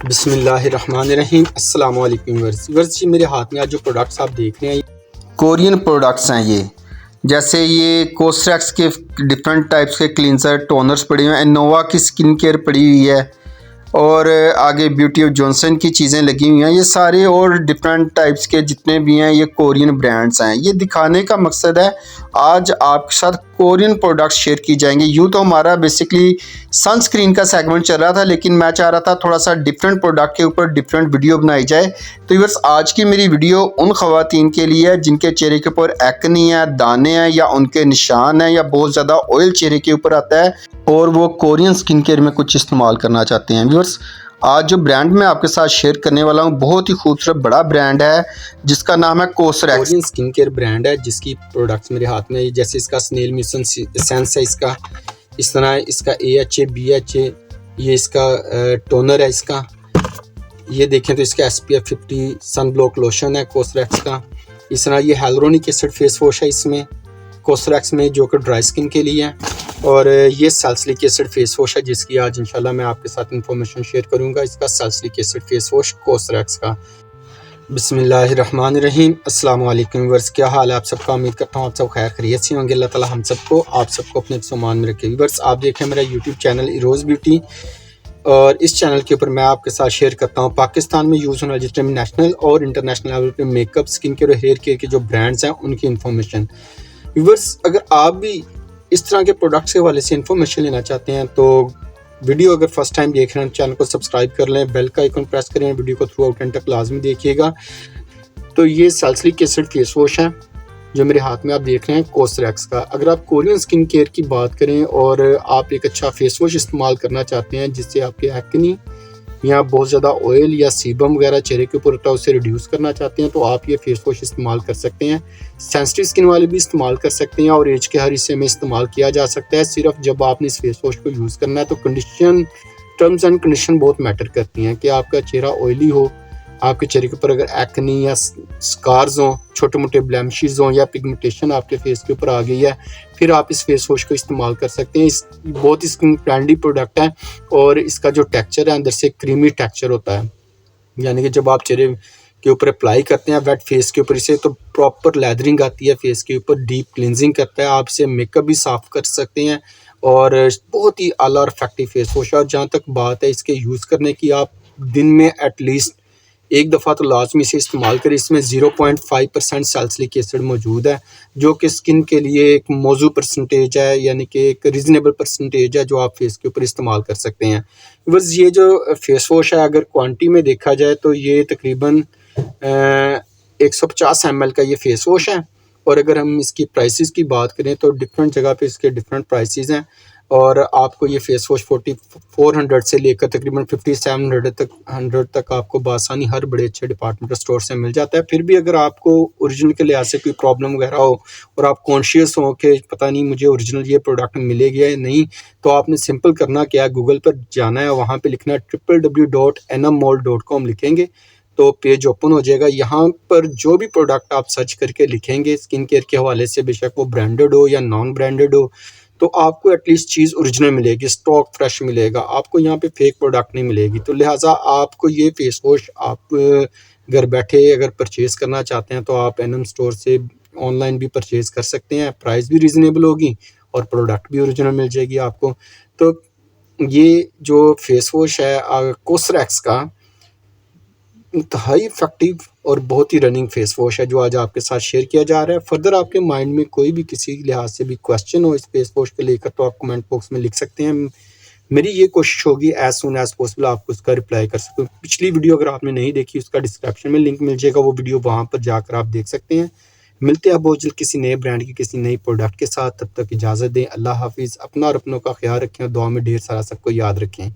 बिस्मिल्लाहिर्रहमानिर्रहीम। अस्सलाम वालेकुम व्यूअर्स जी, मेरे हाथ में आज जो प्रोडक्ट्स आप देख रहे हैं कोरियन प्रोडक्ट्स हैं। ये जैसे ये कोस्ट्रैक्स के डिफरेंट टाइप्स के क्लींजर टोनर्स पड़े हुए हैं, इनोवा की स्किन केयर पड़ी हुई है और आगे ब्यूटी ऑफ जॉनसन की चीज़ें लगी हुई हैं। ये सारे और डिफरेंट टाइप्स के जितने भी हैं ये कोरियन ब्रांड्स हैं। ये दिखाने का मकसद है आज आपके साथ कोरियन प्रोडक्ट्स शेयर की जाएंगे। यूँ तो हमारा बेसिकली सनस्क्रीन का सेगमेंट चल रहा था, लेकिन मैं चाह रहा था थोड़ा सा डिफरेंट प्रोडक्ट के ऊपर डिफरेंट वीडियो बनाई जाए। तो व्यूअर्स, आज की मेरी वीडियो उन ख़वातीन के लिए है जिनके चेहरे के ऊपर एक्ने है, दाने हैं या उनके निशान हैं या बहुत ज़्यादा ऑयल चेहरे के ऊपर आता है और वो कोरियन स्किन केयर में कुछ इस्तेमाल करना चाहते हैं। व्यूअर्स, आज जो ब्रांड मैं आपके साथ शेयर करने वाला हूँ बहुत ही खूबसूरत बड़ा ब्रांड है जिसका नाम है कोस्ट्रैक्स। कोरियन स्किन केयर ब्रांड है जिसकी प्रोडक्ट्स मेरे हाथ में, जैसे इसका स्नेल मिशन एसेंस है, इसका इस तरह इसका AHA BHA, ये इसका टोनर है, इसका ये देखें तो इसका SPF 50 सन ब्लॉक लोशन है कोस्ट्रैक्स का। इस तरह ये हाइलुरोनिक एसिड फेस वॉश है इसमें कोस्ट्रैक्स में, जो कि ड्राई स्किन के लिए है। और ये सैलिसिलिक एसिड फेस वॉश है जिसकी आज इंशाल्लाह मैं आपके साथ इंफॉर्मेशन शेयर करूंगा, इसका सैलिसिलिक एसिड फेस वॉश कोस्ट्रैक्स का। बिस्मिल्लाहिर्रहमानिर्रहीम। अस्सलाम वालेकुम व्यूअर्स, क्या हाल है आप सबका? उम्मीद करता हूँ आप सब खैर खैरियत से होंगे। अल्लाह ताला हम सबको आप सबको अपने सामान में रखे। व्यूअर्स, आप देखें मेरा यूट्यूब चैनल इरोज़ ब्यूटी, और इस चैनल के ऊपर मैं आपके साथ शेयर करता हूँ पाकिस्तान में यूज़ होने वाले जितने भी नेशनल और इंटरनेशनल लेवल पे मेकअप, स्किन केयर और हेयर केयर के जो ब्रांड्स हैं उनकी इन्फॉर्मेशन। व्यूअर्स, अगर आप भी इस तरह के प्रोडक्ट्स के हवाले से इन्फॉर्मेशन लेना चाहते हैं तो वीडियो अगर फर्स्ट टाइम देख रहे हैं चैनल को सब्सक्राइब कर लें, बेल का आइकन प्रेस करें, वीडियो को थ्रू आउट एंड तक लाजमी देखिएगा। तो ये सैलिसिलिक एसिड फेस वॉश है जो मेरे हाथ में आप देख रहे हैं कोस्ट्रैक्स का। अगर आप कोरियन स्किन केयर की बात करें और आप एक अच्छा फेस वॉश इस्तेमाल करना चाहते हैं जिससे आपके एक्ने या बहुत ज़्यादा ऑयल या सीबम वगैरह चेहरे के ऊपर होता है उसे रिड्यूस करना चाहते हैं तो आप ये फेस वॉश इस्तेमाल कर सकते हैं। सेंसिटिव स्किन वाले भी इस्तेमाल कर सकते हैं और एज के हर हिस्से में इस्तेमाल किया जा सकता है। सिर्फ जब आपने इस फेस वॉश को यूज़ करना है तो कंडीशन, टर्म्स एंड कंडीशन बहुत मैटर करती हैं कि आपका चेहरा ऑयली हो, आपके चेहरे के ऊपर अगर एक्नी या स्कार्स हों, छोटे मोटे ब्लैमिशेस हों या पिगमेंटेशन आपके फेस के ऊपर आ गई है, फिर आप इस फेस वॉश को इस्तेमाल कर सकते हैं। इस बहुत ही स्किन फ्रेंडली प्रोडक्ट है और इसका जो टेक्सचर है अंदर से क्रीमी टेक्सचर होता है, यानी कि जब आप चेहरे के ऊपर अप्लाई करते हैं वेट फेस के ऊपर इसे तो प्रॉपर लेदरिंग आती है फेस के ऊपर, डीप क्लिनजिंग करता है, आप इसे मेकअप भी साफ कर सकते हैं और बहुत ही आला और इफेक्टिव फेस वॉश है। और जहाँ तक बात है इसके यूज़ करने की, आप दिन में एटलीस्ट एक दफ़ा तो लाजमी से इस्तेमाल करें। इसमें 0.5% सैलिसिलिक एसिड मौजूद है जो कि स्किन के लिए एक मौजू परसेंटेज है, यानी कि एक रीज़नेबल परसेंटेज है जो आप फेस के ऊपर इस्तेमाल कर सकते हैं। बस ये जो फेस वॉश है अगर क्वांटिटी में देखा जाए तो ये तकरीबन 150 ml का ये फेस वॉश है। और अगर हम इसकी प्राइसेस की बात करें तो डिफरेंट जगह पे इसके डिफरेंट प्राइसेस हैं और आपको ये फेस वॉश 4400 से लेकर तकरीबन 5700 तक आपको बआसानी हर बड़े अच्छे डिपार्टमेंटल स्टोर से मिल जाता है। फिर भी अगर आपको ओरिजिनल के लिहाज से कोई प्रॉब्लम वगैरह हो और आप कॉन्शियस हो कि पता नहीं मुझे ओरिजिनल ये प्रोडक्ट मिलेगा या नहीं, तो आपने सिंपल करना क्या है, गूगल पर जाना है, वहाँ पर लिखना है www.enammold.com लिखेंगे तो पेज ओपन हो जाएगा। यहाँ पर जो भी प्रोडक्ट आप सर्च करके लिखेंगे स्किन केयर के हवाले से, बेशक वो ब्रांडेड हो या नॉन ब्रांडेड हो, तो आपको एटलीस्ट चीज़ ओरिजिनल मिलेगी, स्टॉक फ्रेश मिलेगा, आपको यहाँ पे फेक प्रोडक्ट नहीं मिलेगी। तो लिहाजा आपको ये फेस वॉश आप घर बैठे अगर परचेज़ करना चाहते हैं तो आप एनम स्टोर से ऑनलाइन भी परचेज़ कर सकते हैं, प्राइस भी रीज़नेबल होगी और प्रोडक्ट भी ओरिजिनल मिल जाएगी आपको। तो ये जो फेस वॉश है कोस्ट्रैक्स का इंतहाई इफेक्टिव और बहुत ही रनिंग फेस वॉश है जो आज आपके साथ शेयर किया जा रहा है। फर्दर आपके माइंड में कोई भी किसी लिहाज से भी क्वेश्चन हो इस फेस वॉश को लेकर तो आप कमेंट बॉक्स में लिख सकते हैं। मेरी ये कोशिश होगी एज सुन एज पॉसिबल आपको उसका रिप्लाई कर सकूँ। पिछली वीडियो अगर आपने नहीं देखी उसका डिस्क्रिप्शन में लिंक मिल जाएगा, वो वीडियो वहाँ पर जाकर आप देख सकते हैं। मिलते हैं बहुत जल्द किसी नए ब्रांड की किसी नई प्रोडक्ट के साथ, तब तक इजाज़त दें। अल्लाह हाफिज़। अपना और अपनों का ख्याल रखें और दुआ में ढेर सारा सबको याद रखें।